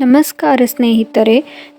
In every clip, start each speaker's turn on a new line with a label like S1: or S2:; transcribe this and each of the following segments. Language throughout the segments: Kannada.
S1: ನಮಸ್ಕಾರ ಸ್ನೇಹಿತರೆ,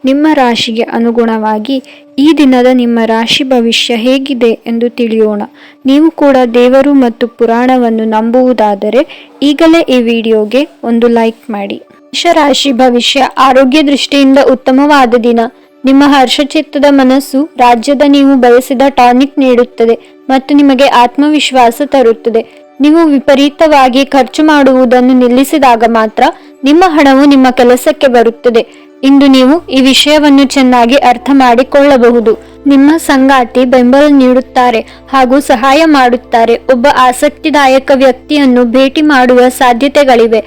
S1: ನಿಮ್ಮ ರಾಶಿಗೆ ಅನುಗುಣವಾಗಿ ಈ ದಿನದ ನಿಮ್ಮ ರಾಶಿ ಭವಿಷ್ಯ ಹೇಗಿದೆ ಎಂದು ತಿಳಿಯೋಣ. ನೀವು ಕೂಡ ದೇವರು ಮತ್ತು ಪುರಾಣವನ್ನು ನಂಬುವುದಾದರೆ ಈಗಲೇ ಈ ವಿಡಿಯೋಗೆ ಒಂದು ಲೈಕ್ ಮಾಡಿ. ಮೇಷರಾಶಿ ಭವಿಷ್ಯ. ಆರೋಗ್ಯ ದೃಷ್ಟಿಯಿಂದ ಉತ್ತಮವಾದ ದಿನ. ನಿಮ್ಮ ಹರ್ಷಚಿತ್ತದ ಮನಸ್ಸು ರಾಜ್ಯದ ನೀವು ಬಯಸಿದ ಟಾನಿಕ್ ನೀಡುತ್ತದೆ ಮತ್ತು ನಿಮಗೆ ಆತ್ಮವಿಶ್ವಾಸ ತರುತ್ತದೆ. ನೀವು ವಿಪರೀತವಾಗಿ ಖರ್ಚು ಮಾಡುವುದನ್ನು ನಿಲ್ಲಿಸಿದಾಗ ಮಾತ್ರ ನಿಮ್ಮ ಹಣವು ನಿಮ್ಮ ಕೆಲಸಕ್ಕೆ ಬರುತ್ತದೆ. ಇಂದು ನೀವು ಈ ವಿಷಯವನ್ನು ಚೆನ್ನಾಗಿ ಅರ್ಥ ಮಾಡಿಕೊಳ್ಳಬಹುದು. ನಿಮ್ಮ ಸಂಗಾತಿ ಬೆಂಬಲ ನೀಡುತ್ತಾರೆ ಹಾಗೂ ಸಹಾಯ ಮಾಡುತ್ತಾರೆ. ಒಬ್ಬ ಆಸಕ್ತಿದಾಯಕ ವ್ಯಕ್ತಿಯನ್ನು ಭೇಟಿ ಮಾಡುವ ಸಾಧ್ಯತೆಗಳಿವೆ.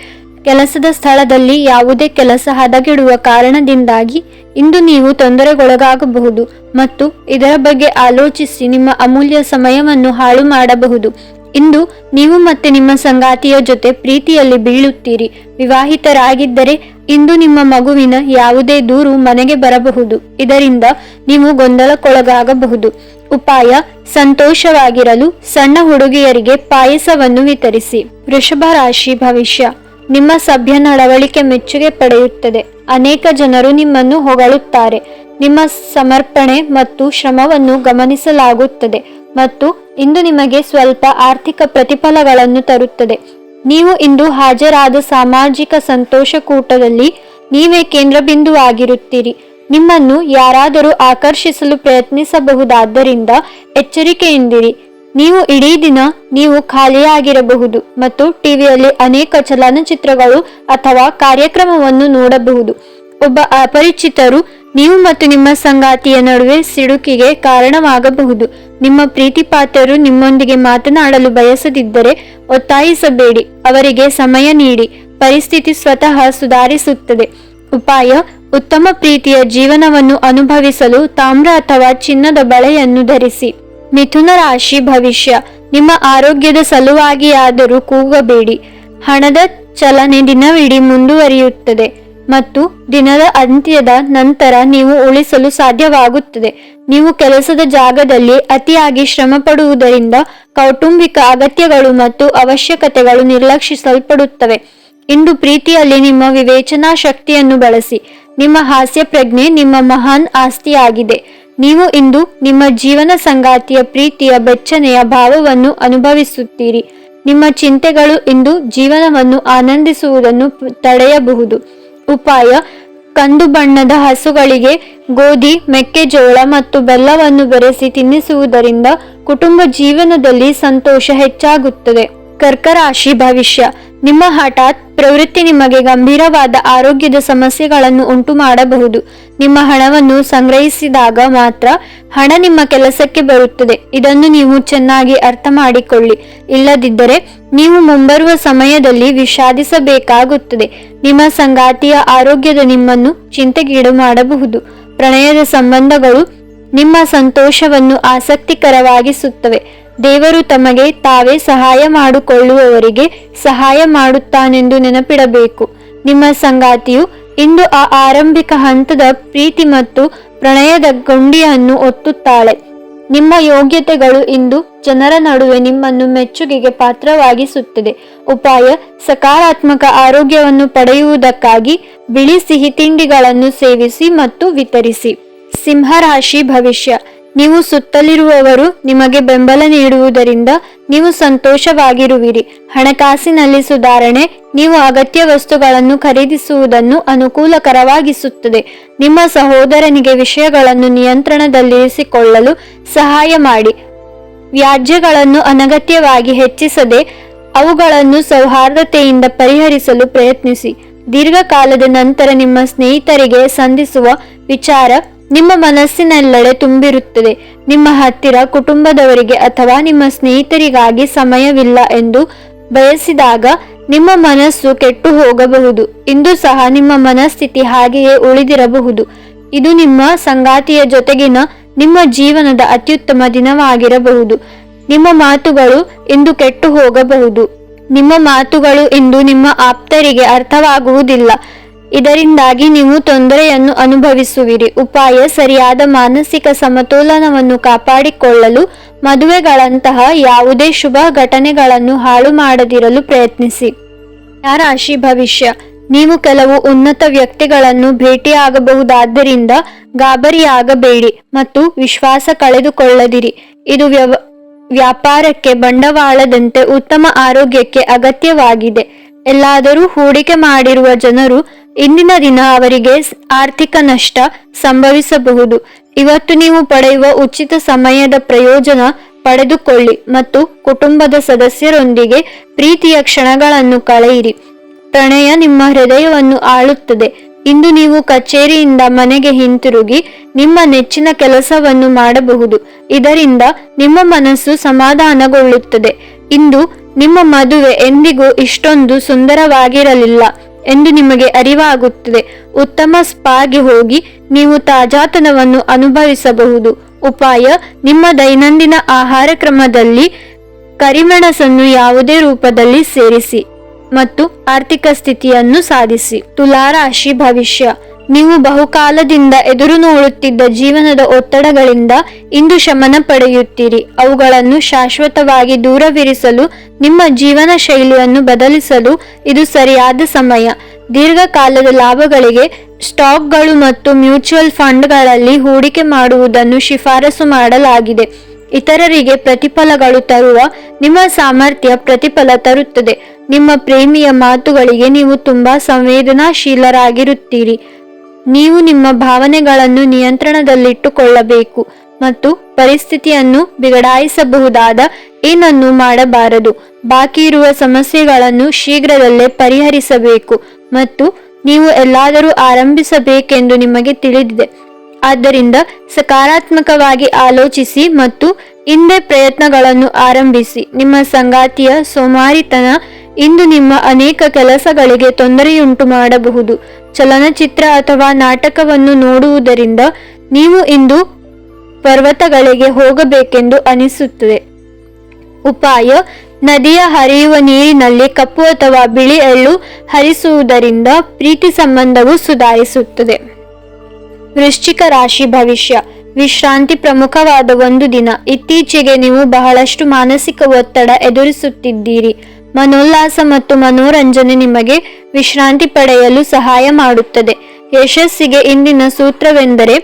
S1: ಕೆಲಸದ ಸ್ಥಳದಲ್ಲಿ ಯಾವುದೇ ಕೆಲಸ ಹದಗೆಡುವ ಕಾರಣದಿಂದಾಗಿ ಇಂದು ನೀವು ತೊಂದರೆಗೊಳಗಾಗಬಹುದು ಮತ್ತು ಇದರ ಬಗ್ಗೆ ಆಲೋಚಿಸಿ ನಿಮ್ಮ ಅಮೂಲ್ಯ ಸಮಯವನ್ನು ಹಾಳು ಮಾಡಬಹುದು. ಇಂದು ನೀವು ಮತ್ತೆ ನಿಮ್ಮ ಸಂಗಾತಿಯ ಜೊತೆ ಪ್ರೀತಿಯಲ್ಲಿ ಬೀಳುತ್ತೀರಿ. ವಿವಾಹಿತರಾಗಿದ್ದರೆ ಇಂದು ನಿಮ್ಮ ಮಗುವಿನ ಯಾವುದೇ ದೂರು ಮನೆಗೆ ಬರಬಹುದು. ಇದರಿಂದ ನೀವು ಗೊಂದಲಕ್ಕೊಳಗಾಗಬಹುದು. ಉಪಾಯ: ಸಂತೋಷವಾಗಿರಲು ಸಣ್ಣ ಹುಡುಗಿಯರಿಗೆ ಪಾಯಸವನ್ನು ವಿತರಿಸಿ. ವೃಷಭ ರಾಶಿ ಭವಿಷ್ಯ. ನಿಮ್ಮ ಸಭ್ಯ ನಡವಳಿಕೆ ಮೆಚ್ಚುಗೆ ಪಡೆಯುತ್ತದೆ. ಅನೇಕ ಜನರು ನಿಮ್ಮನ್ನು ಹೊಗಳುತ್ತಾರೆ. ನಿಮ್ಮ ಸಮರ್ಪಣೆ ಮತ್ತು ಶ್ರಮವನ್ನು ಗಮನಿಸಲಾಗುತ್ತದೆ ಮತ್ತು ಇಂದು ನಿಮಗೆ ಸ್ವಲ್ಪ ಆರ್ಥಿಕ ಪ್ರತಿಫಲಗಳನ್ನು ತರುತ್ತದೆ. ನೀವು ಇಂದು ಹಾಜರಾದ ಸಾಮಾಜಿಕ ಸಂತೋಷಕೂಟದಲ್ಲಿ ನೀವೇ ಕೇಂದ್ರ ಬಿಂದುವಾಗಿರುತ್ತೀರಿ. ನಿಮ್ಮನ್ನು ಯಾರಾದರೂ ಆಕರ್ಷಿಸಲು ಪ್ರಯತ್ನಿಸಬಹುದಾದ್ದರಿಂದ ಎಚ್ಚರಿಕೆಯಿಂದಿರಿ. ನೀವು ಇಡೀ ದಿನ ನೀವು ಖಾಲಿಯಾಗಿರಬಹುದು ಮತ್ತು ಟಿವಿಯಲ್ಲಿ ಅನೇಕ ಚಲನಚಿತ್ರಗಳು ಅಥವಾ ಕಾರ್ಯಕ್ರಮವನ್ನು ನೋಡಬಹುದು. ಒಬ್ಬ ಅಪರಿಚಿತರು ನೀವು ಮತ್ತು ನಿಮ್ಮ ಸಂಗಾತಿಯ ನಡುವೆ ಸಿಡುಕಿಗೆ ಕಾರಣವಾಗಬಹುದು. ನಿಮ್ಮ ಪ್ರೀತಿಪಾತ್ರರು ನಿಮ್ಮೊಂದಿಗೆ ಮಾತನಾಡಲು ಬಯಸದಿದ್ದರೆ ಒತ್ತಾಯಿಸಬೇಡಿ. ಅವರಿಗೆ ಸಮಯ ನೀಡಿ. ಪರಿಸ್ಥಿತಿ ಸ್ವತಃ ಸುಧಾರಿಸುತ್ತದೆ. ಉಪಾಯ: ಉತ್ತಮ ಪ್ರೀತಿಯ ಜೀವನವನ್ನು ಅನುಭವಿಸಲು ತಾಮ್ರ ಅಥವಾ ಚಿನ್ನದ ಬಳೆಯನ್ನು ಧರಿಸಿ. ಮಿಥುನ ರಾಶಿ ಭವಿಷ್ಯ. ನಿಮ್ಮ ಆರೋಗ್ಯದ ಸಲುವಾಗಿಯಾದರೂ ಕೂಗಬೇಡಿ. ಹಣದ ಚಲನೆ ದಿನವಿಡೀ ಮುಂದುವರಿಯುತ್ತದೆ ಮತ್ತು ದಿನದ ಅಂತ್ಯದ ನಂತರ ನೀವು ಉಳಿಸಲು ಸಾಧ್ಯವಾಗುತ್ತದೆ. ನೀವು ಕೆಲಸದ ಜಾಗದಲ್ಲಿ ಅತಿಯಾಗಿ ಶ್ರಮ ಪಡುವುದರಿಂದ ಕೌಟುಂಬಿಕ ಅಗತ್ಯಗಳು ಮತ್ತು ಅವಶ್ಯಕತೆಗಳು ನಿರ್ಲಕ್ಷಿಸಲ್ಪಡುತ್ತವೆ. ಇಂದು ಪ್ರೀತಿಯಲ್ಲಿ ನಿಮ್ಮ ವಿವೇಚನಾ ಶಕ್ತಿಯನ್ನು ಬಳಸಿ. ನಿಮ್ಮ ಹಾಸ್ಯ ಪ್ರಜ್ಞೆ ನಿಮ್ಮ ಮಹಾನ್ ಆಸ್ತಿಯಾಗಿದೆ. ನೀವು ಇಂದು ನಿಮ್ಮ ಜೀವನ ಸಂಗಾತಿಯ ಪ್ರೀತಿಯ ಬೆಚ್ಚನೆಯ ಭಾವವನ್ನು ಅನುಭವಿಸುತ್ತೀರಿ. ನಿಮ್ಮ ಚಿಂತೆಗಳು ಇಂದು ಜೀವನವನ್ನು ಆನಂದಿಸುವುದನ್ನು ತಡೆಯಬಹುದು. ಉಪಾಯ: ಕಂದು ಬಣ್ಣದ ಹಸುಗಳಿಗೆ ಗೋಧಿ, ಮೆಕ್ಕೆಜೋಳ ಮತ್ತು ಬೆಲ್ಲವನ್ನು ಬೆರೆಸಿ ತಿನ್ನಿಸುವುದರಿಂದ ಕುಟುಂಬ ಜೀವನದಲ್ಲಿ ಸಂತೋಷ ಹೆಚ್ಚಾಗುತ್ತದೆ. ಕರ್ಕ ರಾಶಿ ಭವಿಷ್ಯ. ನಿಮ್ಮ ಹಠಾತ್ ಪ್ರವೃತ್ತಿ ನಿಮಗೆ ಗಂಭೀರವಾದ ಆರೋಗ್ಯದ ಸಮಸ್ಯೆಗಳನ್ನು ಉಂಟು ಮಾಡಬಹುದು. ನಿಮ್ಮ ಹಣವನ್ನು ಸಂಗ್ರಹಿಸಿದಾಗ ಮಾತ್ರ ಹಣ ನಿಮ್ಮ ಕೆಲಸಕ್ಕೆ ಬರುತ್ತದೆ. ಇದನ್ನು ನೀವು ಚೆನ್ನಾಗಿ ಅರ್ಥ ಮಾಡಿಕೊಳ್ಳಿ. ಇಲ್ಲದಿದ್ದರೆ ನೀವು ಮುಂಬರುವ ಸಮಯದಲ್ಲಿ ವಿಷಾದಿಸಬೇಕಾಗುತ್ತದೆ. ನಿಮ್ಮ ಸಂಗಾತಿಯ ಆರೋಗ್ಯದ ನಿಮ್ಮನ್ನು ಚಿಂತೆಗೀಡು ಮಾಡಬಹುದು. ಪ್ರಣಯದ ಸಂಬಂಧಗಳು ನಿಮ್ಮ ಸಂತೋಷವನ್ನು ಆಸಕ್ತಿಕರವಾಗಿಸುತ್ತವೆ. ದೇವರು ತಮಗೆ ತಾವೇ ಸಹಾಯ ಮಾಡಿಕೊಳ್ಳುವವರಿಗೆ ಸಹಾಯ ಮಾಡುತ್ತಾನೆಂದು ನೆನಪಿಡಬೇಕು. ನಿಮ್ಮ ಸಂಗಾತಿಯು ಇಂದು ಆ ಆರಂಭಿಕ ಹಂತದ ಪ್ರೀತಿ ಮತ್ತು ಪ್ರಣಯದ ಕೊಂಡಿಯನ್ನು ಒತ್ತುತ್ತಾಳೆ. ನಿಮ್ಮ ಯೋಗ್ಯತೆಗಳು ಇಂದು ಜನರ ನಡುವೆ ನಿಮ್ಮನ್ನು ಮೆಚ್ಚುಗೆಗೆ ಪಾತ್ರವಾಗಿಸುತ್ತದೆ. ಉಪಾಯ: ಸಕಾರಾತ್ಮಕ ಆರೋಗ್ಯವನ್ನು ಪಡೆಯುವುದಕ್ಕಾಗಿ ಬಿಳಿ ಸಿಹಿ ತಿಂಡಿಗಳನ್ನು ಸೇವಿಸಿ ಮತ್ತು ವಿತರಿಸಿ. ಸಿಂಹ ರಾಶಿ ಭವಿಷ್ಯ. ನೀವು ಸುತ್ತಲಿರುವವರು ನಿಮಗೆ ಬೆಂಬಲ ನೀಡುವುದರಿಂದ ನೀವು ಸಂತೋಷವಾಗಿರುವಿರಿ. ಹಣಕಾಸಿನಲ್ಲಿ ಸುಧಾರಣೆ ನೀವು ಅಗತ್ಯ ವಸ್ತುಗಳನ್ನು ಖರೀದಿಸುವುದನ್ನು ಅನುಕೂಲಕರವಾಗಿಸುತ್ತದೆ. ನಿಮ್ಮ ಸಹೋದರನಿಗೆ ವಿಷಯಗಳನ್ನು ನಿಯಂತ್ರಣದಲ್ಲಿರಿಸಿಕೊಳ್ಳಲು ಸಹಾಯ ಮಾಡಿ. ವ್ಯಾಜ್ಯಗಳನ್ನು ಅನಗತ್ಯವಾಗಿ ಹೆಚ್ಚಿಸದೆ ಅವುಗಳನ್ನು ಸೌಹಾರ್ದತೆಯಿಂದ ಪರಿಹರಿಸಲು ಪ್ರಯತ್ನಿಸಿ. ದೀರ್ಘಕಾಲದ ನಂತರ ನಿಮ್ಮ ಸ್ನೇಹಿತರಿಗೆ ಸಂಧಿಸುವ ವಿಚಾರ ನಿಮ್ಮ ಮನಸ್ಸಿನೆಲ್ಲೆಡೆ ತುಂಬಿರುತ್ತದೆ. ನಿಮ್ಮ ಹತ್ತಿರ ಕುಟುಂಬದವರಿಗೆ ಅಥವಾ ನಿಮ್ಮ ಸ್ನೇಹಿತರಿಗಾಗಿ ಸಮಯವಿಲ್ಲ ಎಂದು ಬಯಸಿದಾಗ ನಿಮ್ಮ ಮನಸ್ಸು ಕೆಟ್ಟು ಹೋಗಬಹುದು. ಇಂದು ಸಹ ನಿಮ್ಮ ಮನಸ್ಥಿತಿ ಹಾಗೆಯೇ ಉಳಿದಿರಬಹುದು. ಇದು ನಿಮ್ಮ ಸಂಗಾತಿಯ ಜೊತೆಗಿನ ನಿಮ್ಮ ಜೀವನದ ಅತ್ಯುತ್ತಮ ದಿನವಾಗಿರಬಹುದು. ನಿಮ್ಮ ಮಾತುಗಳು ಇಂದು ಕೆಟ್ಟು ಹೋಗಬಹುದು. ನಿಮ್ಮ ಮಾತುಗಳು ಇಂದು ನಿಮ್ಮ ಆಪ್ತರಿಗೆ ಅರ್ಥವಾಗುವುದಿಲ್ಲ. ಇದರಿಂದಾಗಿ ನೀವು ತೊಂದರೆಯನ್ನು ಅನುಭವಿಸುವಿರಿ. ಉಪಾಯ: ಸರಿಯಾದ ಮಾನಸಿಕ ಸಮತೋಲನವನ್ನು ಕಾಪಾಡಿಕೊಳ್ಳಲು ಮದುವೆಗಳಂತಹ ಯಾವುದೇ ಶುಭ ಘಟನೆಗಳನ್ನು ಹಾಳು ಮಾಡದಿರಲು ಪ್ರಯತ್ನಿಸಿ. ರಾಶಿ ಭವಿಷ್ಯ. ನೀವು ಕೆಲವು ಉನ್ನತ ವ್ಯಕ್ತಿಗಳನ್ನು ಭೇಟಿಯಾಗಬಹುದಾದ್ದರಿಂದ ಗಾಬರಿಯಾಗಬೇಡಿ ಮತ್ತು ವಿಶ್ವಾಸ ಕಳೆದುಕೊಳ್ಳದಿರಿ. ಇದು ವ್ಯಾಪಾರಕ್ಕೆ ಬಂಡವಾಳದಂತೆ ಉತ್ತಮ ಆರೋಗ್ಯಕ್ಕೆ ಅಗತ್ಯವಾಗಿದೆ. ಎಲ್ಲಾದರೂ ಹೂಡಿಕೆ ಮಾಡಿರುವ ಜನರು ಇಂದಿನ ದಿನ ಅವರಿಗೆ ಆರ್ಥಿಕ ನಷ್ಟ ಸಂಭವಿಸಬಹುದು. ಇವತ್ತು ನೀವು ಪಡೆಯುವ ಉಚಿತ ಸಮಯದ ಪ್ರಯೋಜನ ಪಡೆದುಕೊಳ್ಳಿ ಮತ್ತು ಕುಟುಂಬದ ಸದಸ್ಯರೊಂದಿಗೆ ಪ್ರೀತಿಯ ಕ್ಷಣಗಳನ್ನು ಕಳೆಯಿರಿ. ಪ್ರಣಯ ನಿಮ್ಮ ಹೃದಯವನ್ನು ಆಳುತ್ತದೆ. ಇಂದು ನೀವು ಕಚೇರಿಯಿಂದ ಮನೆಗೆ ಹಿಂತಿರುಗಿ ನಿಮ್ಮ ನೆಚ್ಚಿನ ಕೆಲಸವನ್ನು ಮಾಡಬಹುದು. ಇದರಿಂದ ನಿಮ್ಮ ಮನಸ್ಸು ಸಮಾಧಾನಗೊಳ್ಳುತ್ತದೆ. ಇಂದು ನಿಮ್ಮ ಮದುವೆ ಎಂದಿಗೂ ಇಷ್ಟೊಂದು ಸುಂದರವಾಗಿರಲಿಲ್ಲ ಎಂದು ನಿಮಗೆ ಅರಿವಾಗುತ್ತದೆ. ಉತ್ತಮ ಸ್ಪಾಗೆ ಹೋಗಿ ನೀವು ತಾಜಾತನವನ್ನು ಅನುಭವಿಸಬಹುದು. ಉಪಾಯ: ನಿಮ್ಮ ದೈನಂದಿನ ಆಹಾರ ಕ್ರಮದಲ್ಲಿ ಕರಿಮೆಣಸನ್ನು ಯಾವುದೇ ರೂಪದಲ್ಲಿ ಸೇರಿಸಿ ಮತ್ತು ಆರ್ಥಿಕ ಸ್ಥಿತಿಯನ್ನು ಸಾಧಿಸಿ. ತುಲಾ ರಾಶಿ ಭವಿಷ್ಯ. ನೀವು ಬಹುಕಾಲದಿಂದ ಎದುರು ನೋಡುತ್ತಿದ್ದ ಜೀವನದ ಒತ್ತಡಗಳಿಂದ ಇಂದು ಶಮನ ಪಡೆಯುತ್ತೀರಿ. ಅವುಗಳನ್ನು ಶಾಶ್ವತವಾಗಿ ದೂರವಿರಿಸಲು ನಿಮ್ಮ ಜೀವನ ಶೈಲಿಯನ್ನು ಬದಲಿಸಲು ಇದು ಸರಿಯಾದ ಸಮಯ. ದೀರ್ಘಕಾಲದ ಲಾಭಗಳಿಗೆ ಸ್ಟಾಕ್ಗಳು ಮತ್ತು ಮ್ಯೂಚುವಲ್ ಫಂಡ್ಗಳಲ್ಲಿ ಹೂಡಿಕೆ ಮಾಡುವುದನ್ನು ಶಿಫಾರಸು ಮಾಡಲಾಗಿದೆ. ಇತರರಿಗೆ ಪ್ರತಿಫಲಗಳು ತರುವ ನಿಮ್ಮ ಸಾಮರ್ಥ್ಯ ಪ್ರತಿಫಲ ತರುತ್ತದೆ. ನಿಮ್ಮ ಪ್ರೇಮಿಯ ಮಾತುಗಳಿಗೆ ನೀವು ತುಂಬಾ ಸಂವೇದನಾಶೀಲರಾಗಿರುತ್ತೀರಿ. ನೀವು ನಿಮ್ಮ ಭಾವನೆಗಳನ್ನು ನಿಯಂತ್ರಣದಲ್ಲಿಟ್ಟುಕೊಳ್ಳಬೇಕು ಮತ್ತು ಪರಿಸ್ಥಿತಿಯನ್ನು ಬಿಗಡಾಯಿಸಬಹುದಾದ ಏನನ್ನೂ ಮಾಡಬಾರದು. ಬಾಕಿ ಇರುವ ಸಮಸ್ಯೆಗಳನ್ನು ಶೀಘ್ರದಲ್ಲೇ ಪರಿಹರಿಸಬೇಕು ಮತ್ತು ನೀವು ಎಲ್ಲಾದರೂ ಆರಂಭಿಸಬೇಕೆಂದು ನಿಮಗೆ ತಿಳಿದಿದೆ. ಆದ್ದರಿಂದ ಸಕಾರಾತ್ಮಕವಾಗಿ ಆಲೋಚಿಸಿ ಮತ್ತು ಇಂದೇ ಪ್ರಯತ್ನಗಳನ್ನು ಆರಂಭಿಸಿ. ನಿಮ್ಮ ಸಂಗಾತಿಯ ಸೋಮಾರಿತನ ಇಂದು ನಿಮ್ಮ ಅನೇಕ ಕೆಲಸಗಳಿಗೆ ತೊಂದರೆಯುಂಟು ಮಾಡಬಹುದು. ಚಲನಚಿತ್ರ ಅಥವಾ ನಾಟಕವನ್ನು ನೋಡುವುದರಿಂದ ನೀವು ಇಂದು ಪರ್ವತಗಳಿಗೆ ಹೋಗಬೇಕೆಂದು ಅನಿಸುತ್ತದೆ. ಉಪಾಯ: ನದಿಯ ಹರಿಯುವ ನೀರಿನಲ್ಲಿ ಕಪ್ಪು ಅಥವಾ ಬಿಳಿ ಎಳ್ಳು ಹರಿಸುವುದರಿಂದ ಪ್ರೀತಿ ಸಂಬಂಧವು ಸುಧಾರಿಸುತ್ತದೆ. ವೃಶ್ಚಿಕ ರಾಶಿ ಭವಿಷ್ಯ. ವಿಶ್ರಾಂತಿ ಪ್ರಮುಖವಾದ ಒಂದು ದಿನ. ಇತ್ತೀಚೆಗೆ ನೀವು ಬಹಳಷ್ಟು ಮಾನಸಿಕ ಒತ್ತಡ ಎದುರಿಸುತ್ತಿದ್ದೀರಿ. ಮನೋಲ್ಲಾಸ ಮತ್ತು ಮನೋರಂಜನೆ ನಿಮಗೆ ವಿಶ್ರಾಂತಿ ಪಡೆಯಲು ಸಹಾಯ ಮಾಡುತ್ತದೆ. ಯಶಸ್ಸಿಗೆ ಇಂದಿನ ಸೂತ್ರವೆಂದರೆ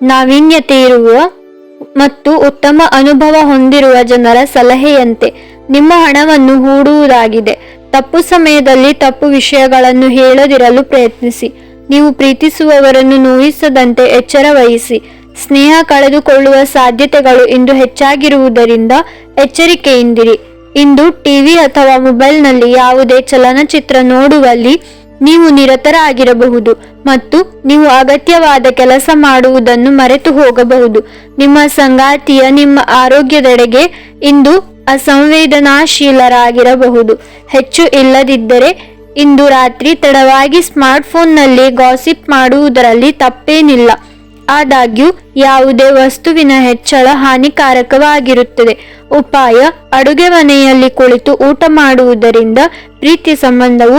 S1: ನಾವೀನ್ಯತೆ ಇರುವ ಮತ್ತು ಉತ್ತಮ ಅನುಭವ ಹೊಂದಿರುವ ಜನರ ಸಲಹೆಯಂತೆ ನಿಮ್ಮ ಹಣವನ್ನು ಹೂಡುವುದಾಗಿದೆ. ತಪ್ಪು ಸಮಯದಲ್ಲಿ ತಪ್ಪು ವಿಷಯಗಳನ್ನು ಹೇಳದಿರಲು ಪ್ರಯತ್ನಿಸಿ. ನೀವು ಪ್ರೀತಿಸುವವರನ್ನು ನೋಯಿಸದಂತೆ ಎಚ್ಚರ ವಹಿಸಿ. ಸ್ನೇಹ ಕಳೆದುಕೊಳ್ಳುವ ಸಾಧ್ಯತೆಗಳು ಇಂದು ಹೆಚ್ಚಾಗಿರುವುದರಿಂದ ಎಚ್ಚರಿಕೆಯಿಂದಿರಿ. ಇಂದು ಟಿವಿ ಅಥವಾ ಮೊಬೈಲ್ನಲ್ಲಿ ಯಾವುದೇ ಚಲನಚಿತ್ರ ನೋಡುವಲ್ಲಿ ನೀವು ನಿರತರಾಗಿರಬಹುದು ಮತ್ತು ನೀವು ಅಗತ್ಯವಾದ ಕೆಲಸ ಮಾಡುವುದನ್ನು ಮರೆತು ಹೋಗಬಹುದು. ನಿಮ್ಮ ಸಂಗಾತಿಯ ನಿಮ್ಮ ಆರೋಗ್ಯದೆಡೆಗೆ ಇಂದು ಅಸಂವೇದನಾಶೀಲರಾಗಿರಬಹುದು. ಹೆಚ್ಚು ಇಲ್ಲದಿದ್ದರೆ ಇಂದು ರಾತ್ರಿ ತಡವಾಗಿ ಸ್ಮಾರ್ಟ್ಫೋನ್ನಲ್ಲಿ ಗಾಸಿಪ್ ಮಾಡುವುದರಲ್ಲಿ ತಪ್ಪೇನಿಲ್ಲ. ಆದಾಗ್ಯೂ ಯಾವುದೇ ವಸ್ತುವಿನ ಹೆಚ್ಚಳ ಹಾನಿಕಾರಕವಾಗಿರುತ್ತದೆ. ಉಪಾಯ: ಅಡುಗೆ ಮನೆಯಲ್ಲಿ ಕುಳಿತು ಊಟ ಮಾಡುವುದರಿಂದ ಪ್ರೀತಿ ಸಂಬಂಧವು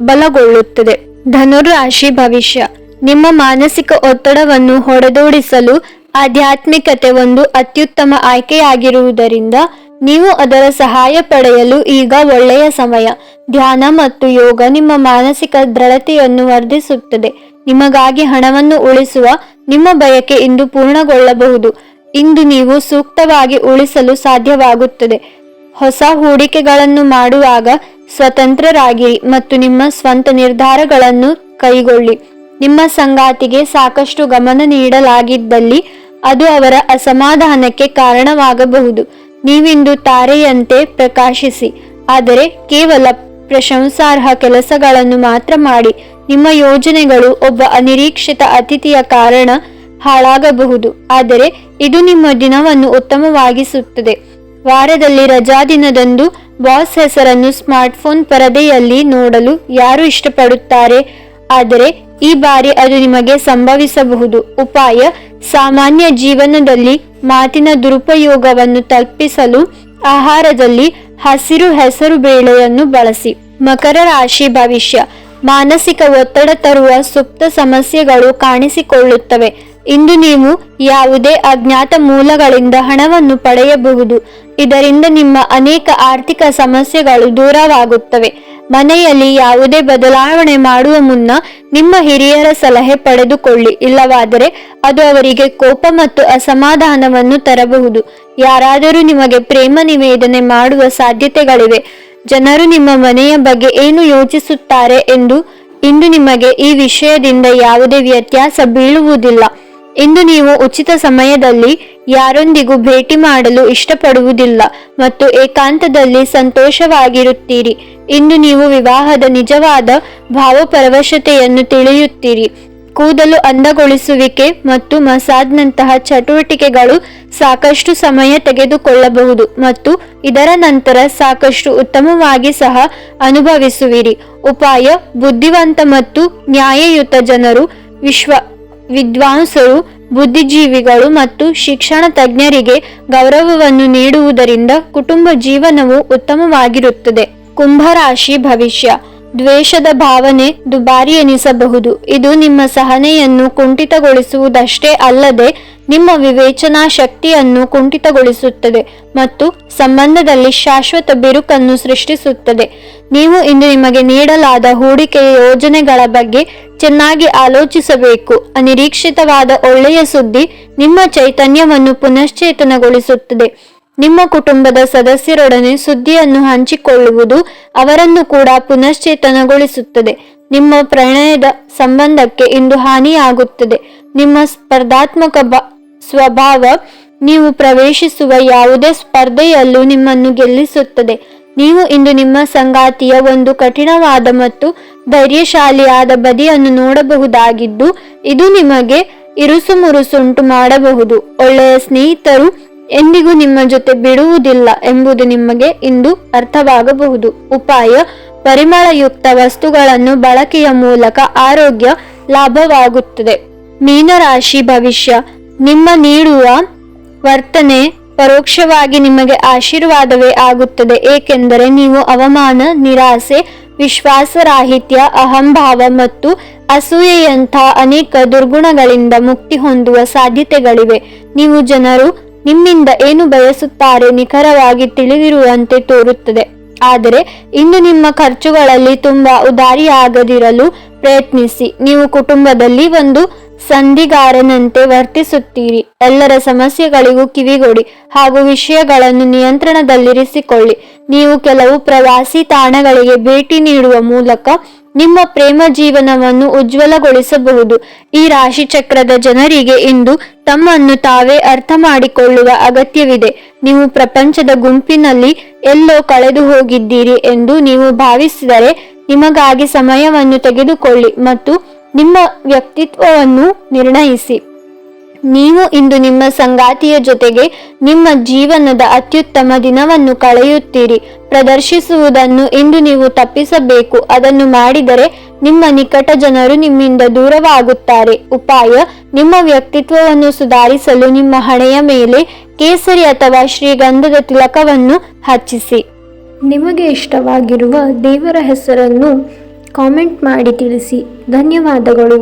S1: ಬಲಗೊಳ್ಳುತ್ತದೆ. ಧನುರಾಶಿ ಭವಿಷ್ಯ. ನಿಮ್ಮ ಮಾನಸಿಕ ಒತ್ತಡವನ್ನು ಹೊಡೆದೋಡಿಸಲು ಆಧ್ಯಾತ್ಮಿಕತೆ ಒಂದು ಅತ್ಯುತ್ತಮ ಆಯ್ಕೆಯಾಗಿರುವುದರಿಂದ ನೀವು ಅದರ ಸಹಾಯ ಪಡೆಯಲು ಈಗ ಒಳ್ಳೆಯ ಸಮಯ. ಧ್ಯಾನ ಮತ್ತು ಯೋಗ ನಿಮ್ಮ ಮಾನಸಿಕ ದೃಢತೆಯನ್ನು ವರ್ಧಿಸುತ್ತದೆ. ನಿಮಗಾಗಿ ಹಣವನ್ನು ಉಳಿಸುವ ನಿಮ್ಮ ಬಯಕೆ ಇಂದು ಪೂರ್ಣಗೊಳ್ಳಬಹುದು. ಇಂದು ನೀವು ಸೂಕ್ತವಾಗಿ ಉಳಿಸಲು ಸಾಧ್ಯವಾಗುತ್ತದೆ. ಹೊಸ ಹೂಡಿಕೆಗಳನ್ನು ಮಾಡುವಾಗ ಸ್ವತಂತ್ರರಾಗಿರಿ ಮತ್ತು ನಿಮ್ಮ ಸ್ವಂತ ನಿರ್ಧಾರಗಳನ್ನು ಕೈಗೊಳ್ಳಿ. ನಿಮ್ಮ ಸಂಗಾತಿಗೆ ಸಾಕಷ್ಟು ಗಮನ ನೀಡಲಾಗಿದ್ದಲ್ಲಿ ಅದು ಅವರ ಅಸಮಾಧಾನಕ್ಕೆ ಕಾರಣವಾಗಬಹುದು. ನೀವಿಂದು ತಾರೆಯಂತೆ ಪ್ರಕಾಶಿಸಿ, ಆದರೆ ಕೇವಲ ಪ್ರಶಂಸಾರ್ಹ ಕೆಲಸಗಳನ್ನು ಮಾತ್ರ ಮಾಡಿ. ನಿಮ್ಮ ಯೋಜನೆಗಳು ಒಬ್ಬ ಅನಿರೀಕ್ಷಿತ ಅತಿಥಿಯ ಕಾರಣ ಹಾಳಾಗಬಹುದು, ಆದರೆ ಇದು ನಿಮ್ಮ ದಿನವನ್ನು ಉತ್ತಮವಾಗಿಸುತ್ತದೆ. ವಾರದಲ್ಲಿ ರಜಾ ದಿನದಂದು ಬಾಸ್ ಹೆಸರನ್ನು ಸ್ಮಾರ್ಟ್ಫೋನ್ ಪರದೆಯಲ್ಲಿ ನೋಡಲು ಯಾರು ಇಷ್ಟಪಡುತ್ತಾರೆ? ಆದರೆ ಈ ಬಾರಿ ಅದು ನಿಮಗೆ ಸಂಭವಿಸಬಹುದು. ಉಪಾಯ: ಸಾಮಾನ್ಯ ಜೀವನದಲ್ಲಿ ಮಾತಿನ ದುರುಪಯೋಗವನ್ನು ತಪ್ಪಿಸಲು ಆಹಾರದಲ್ಲಿ ಹಸಿರು ಹೆಸರು ಬೇಳೆಯನ್ನು ಬಳಸಿ. ಮಕರ ರಾಶಿ ಭವಿಷ್ಯ. ಮಾನಸಿಕ ಒತ್ತಡ ತರುವ ಸುಪ್ತ ಸಮಸ್ಯೆಗಳು ಕಾಣಿಸಿಕೊಳ್ಳುತ್ತವೆ. ಇಂದು ನೀವು ಯಾವುದೇ ಅಜ್ಞಾತ ಮೂಲಗಳಿಂದ ಹಣವನ್ನು ಪಡೆಯಬಹುದು. ಇದರಿಂದ ನಿಮ್ಮ ಅನೇಕ ಆರ್ಥಿಕ ಸಮಸ್ಯೆಗಳು ದೂರವಾಗುತ್ತವೆ. ಮನೆಯಲ್ಲಿ ಯಾವುದೇ ಬದಲಾವಣೆ ಮಾಡುವ ಮುನ್ನ ನಿಮ್ಮ ಹಿರಿಯರ ಸಲಹೆ ಪಡೆದುಕೊಳ್ಳಿ, ಇಲ್ಲವಾದರೆ ಅದು ಅವರಿಗೆ ಕೋಪ ಮತ್ತು ಅಸಮಾಧಾನವನ್ನು ತರಬಹುದು. ಯಾರಾದರೂ ನಿಮಗೆ ಪ್ರೇಮ ನಿವೇದನೆ ಮಾಡುವ ಸಾಧ್ಯತೆಗಳಿವೆ. ಜನರು ನಿಮ್ಮ ಮನೆಯ ಬಗ್ಗೆ ಏನು ಯೋಚಿಸುತ್ತಾರೆ ಎಂದು ಇಂದು ನಿಮಗೆ ಈ ವಿಷಯದಿಂದ ಯಾವುದೇ ವ್ಯತ್ಯಾಸ ಬೀಳುವುದಿಲ್ಲ. ಇಂದು ನೀವು ಉಚಿತ ಸಮಯದಲ್ಲಿ ಯಾರೊಂದಿಗೂ ಭೇಟಿ ಮಾಡಲು ಇಷ್ಟಪಡುವುದಿಲ್ಲ ಮತ್ತು ಏಕಾಂತದಲ್ಲಿ ಸಂತೋಷವಾಗಿರುತ್ತೀರಿ. ಇಂದು ನೀವು ವಿವಾಹದ ನಿಜವಾದ ಭಾವಪರವಶತೆಯನ್ನು ತಿಳಿಯುತ್ತೀರಿ. ಕೂದಲು ಅಂದಗೊಳಿಸುವಿಕೆ ಮತ್ತು ಮಸಾಜ್ನಂತಹ ಚಟುವಟಿಕೆಗಳು ಸಾಕಷ್ಟು ಸಮಯ ತೆಗೆದುಕೊಳ್ಳಬಹುದು ಮತ್ತು ಇದರ ನಂತರ ಸಾಕಷ್ಟು ಉತ್ತಮವಾಗಿ ಸಹ ಅನುಭವಿಸುವಿರಿ. ಉಪಾಯ: ಬುದ್ಧಿವಂತ ಮತ್ತು ನ್ಯಾಯಯುತ ಜನರು, ವಿದ್ವಾಂಸರು, ಬುದ್ಧಿಜೀವಿಗಳು ಮತ್ತು ಶಿಕ್ಷಣ ತಜ್ಞರಿಗೆ ಗೌರವವನ್ನು ನೀಡುವುದರಿಂದ ಕುಟುಂಬ ಜೀವನವು ಉತ್ತಮವಾಗಿರುತ್ತದೆ. ಕುಂಭರಾಶಿ ಭವಿಷ್ಯ: ದ್ವೇಷದ ಭಾವನೆ ದುಬಾರಿ ಎನಿಸಬಹುದು. ಇದು ನಿಮ್ಮ ಸಹನೆಯನ್ನು ಕುಂಠಿತಗೊಳಿಸುವುದಷ್ಟೇ ಅಲ್ಲದೆ ನಿಮ್ಮ ವಿವೇಚನಾ ಶಕ್ತಿಯನ್ನು ಕುಂಠಿತಗೊಳಿಸುತ್ತದೆ ಮತ್ತು ಸಂಬಂಧದಲ್ಲಿ ಶಾಶ್ವತ ಬಿರುಕನ್ನು ಸೃಷ್ಟಿಸುತ್ತದೆ. ನೀವು ಇಂದು ನಿಮಗೆ ನೀಡಲಾದ ಹೂಡಿಕೆಯ ಯೋಜನೆಗಳ ಬಗ್ಗೆ ಚೆನ್ನಾಗಿ ಆಲೋಚಿಸಬೇಕು. ಅನಿರೀಕ್ಷಿತವಾದ ಒಳ್ಳೆಯ ಸುದ್ದಿ ನಿಮ್ಮ ಚೈತನ್ಯವನ್ನು ಪುನಶ್ಚೇತನಗೊಳಿಸುತ್ತದೆ. ನಿಮ್ಮ ಕುಟುಂಬದ ಸದಸ್ಯರೊಡನೆ ಸುದ್ದಿಯನ್ನು ಹಂಚಿಕೊಳ್ಳುವುದು ಅವರನ್ನು ಕೂಡ ಪುನಶ್ಚೇತನಗೊಳಿಸುತ್ತದೆ. ನಿಮ್ಮ ಪ್ರಣಯದ ಸಂಬಂಧಕ್ಕೆ ಇಂದು ಹಾನಿಯಾಗುತ್ತದೆ. ನಿಮ್ಮ ಸ್ಪರ್ಧಾತ್ಮಕ ಸ್ವಭಾವ ನೀವು ಪ್ರವೇಶಿಸುವ ಯಾವುದೇ ಸ್ಪರ್ಧೆಯಲ್ಲೂ ನಿಮ್ಮನ್ನು ಗೆಲ್ಲಿಸುತ್ತದೆ. ನೀವು ಇಂದು ನಿಮ್ಮ ಸಂಗಾತಿಯ ಒಂದು ಕಠಿಣವಾದ ಮತ್ತು ಧೈರ್ಯಶಾಲಿಯಾದ ಬದಿಯನ್ನು ನೋಡಬಹುದಾಗಿದ್ದು, ಇದು ನಿಮಗೆ ಇರುಸುಮುರುಸುಂಟು ಮಾಡಬಹುದು. ಒಳ್ಳೆಯ ಸ್ನೇಹಿತರು ಎಂದಿಗೂ ನಿಮ್ಮ ಜೊತೆ ಬಿಡುವುದಿಲ್ಲ ಎಂಬುದು ನಿಮಗೆ ಇಂದು ಅರ್ಥವಾಗಬಹುದು. ಉಪಾಯ: ಪರಿಮಳಯುಕ್ತ ವಸ್ತುಗಳನ್ನು ಬಳಕೆಯ ಮೂಲಕ ಆರೋಗ್ಯ ಲಾಭವಾಗುತ್ತದೆ. ಮೀನರಾಶಿ ಭವಿಷ್ಯ: ನಿಮ್ಮ ನೀಡುವ ವರ್ತನೆ ಪರೋಕ್ಷವಾಗಿ ನಿಮಗೆ ಆಶೀರ್ವಾದವೇ ಆಗುತ್ತದೆ, ಏಕೆಂದರೆ ನೀವು ಅವಮಾನ, ನಿರಾಸೆ, ವಿಶ್ವಾಸರಾಹಿತ್ಯ, ಅಹಂಭಾವ ಮತ್ತು ಅಸೂಯೆಯಂಥ ಅನೇಕ ದುರ್ಗುಣಗಳಿಂದ ಮುಕ್ತಿ ಹೊಂದುವ ಸಾಧ್ಯತೆಗಳಿವೆ. ನೀವು ಜನರು ನಿಮ್ಮಿಂದ ಏನು ಬಯಸುತ್ತಾರೆ ನಿಖರವಾಗಿ ತಿಳಿದಿರುವಂತೆ ತೋರುತ್ತದೆ. ಆದರೆ ಇಂದು ನಿಮ್ಮ ಖರ್ಚುಗಳಲ್ಲಿ ತುಂಬಾ ಉದಾರಿಯಾಗದಿರಲು ಪ್ರಯತ್ನಿಸಿ. ನೀವು ಕುಟುಂಬದಲ್ಲಿ ಒಂದು ಸಂಧಿಗಾರನಂತೆ ವರ್ತಿಸುತ್ತೀರಿ. ಎಲ್ಲರ ಸಮಸ್ಯೆಗಳಿಗೂ ಕಿವಿಗೊಡಿ ಹಾಗೂ ವಿಷಯಗಳನ್ನು ನಿಯಂತ್ರಣದಲ್ಲಿರಿಸಿಕೊಳ್ಳಿ. ನೀವು ಕೆಲವು ಪ್ರವಾಸಿ ತಾಣಗಳಿಗೆ ಭೇಟಿ ನೀಡುವ ಮೂಲಕ ನಿಮ್ಮ ಪ್ರೇಮ ಜೀವನವನ್ನು ಉಜ್ವಲಗೊಳಿಸಬಹುದು. ಈ ರಾಶಿಚಕ್ರದ ಜನರಿಗೆ ಇಂದು ತಮ್ಮನ್ನು ತಾವೇ ಅರ್ಥ ಮಾಡಿಕೊಳ್ಳುವ ಅಗತ್ಯವಿದೆ. ನೀವು ಪ್ರಪಂಚದ ಗುಂಪಿನಲ್ಲಿ ಎಲ್ಲೋ ಕಳೆದು ಹೋಗಿದ್ದೀರಿ ಎಂದು ನೀವು ಭಾವಿಸಿದರೆ ನಿಮಗಾಗಿ ಸಮಯವನ್ನು ತೆಗೆದುಕೊಳ್ಳಿ ಮತ್ತು ನಿಮ್ಮ ವ್ಯಕ್ತಿತ್ವವನ್ನು ನಿರ್ಣಯಿಸಿ. ನೀವು ಇಂದು ನಿಮ್ಮ ಸಂಗಾತಿಯ ಜೊತೆಗೆ ನಿಮ್ಮ ಜೀವನದ ಅತ್ಯುತ್ತಮ ದಿನವನ್ನು ಕಳೆಯುತ್ತೀರಿ. ಪ್ರದರ್ಶಿಸುವುದನ್ನು ಇಂದು ನೀವು ತಪ್ಪಿಸಬೇಕು. ಅದನ್ನು ಮಾಡಿದರೆ ನಿಮ್ಮ ನಿಕಟ ಜನರು ನಿಮ್ಮಿಂದ ದೂರವಾಗುತ್ತಾರೆ. ಉಪಾಯ: ನಿಮ್ಮ ವ್ಯಕ್ತಿತ್ವವನ್ನು ಸುಧಾರಿಸಲು ನಿಮ್ಮ ಹಣೆಯ ಮೇಲೆ ಕೇಸರಿ ಅಥವಾ ಶ್ರೀಗಂಧದ ತಿಲಕವನ್ನು ಹಚ್ಚಿಸಿ. ನಿಮಗೆ ಇಷ್ಟವಾಗಿರುವ ದೇವರ ಹೆಸರನ್ನು ಕಾಮೆಂಟ್ ಮಾಡಿ ತಿಳಿಸಿ. ಧನ್ಯವಾದಗಳು.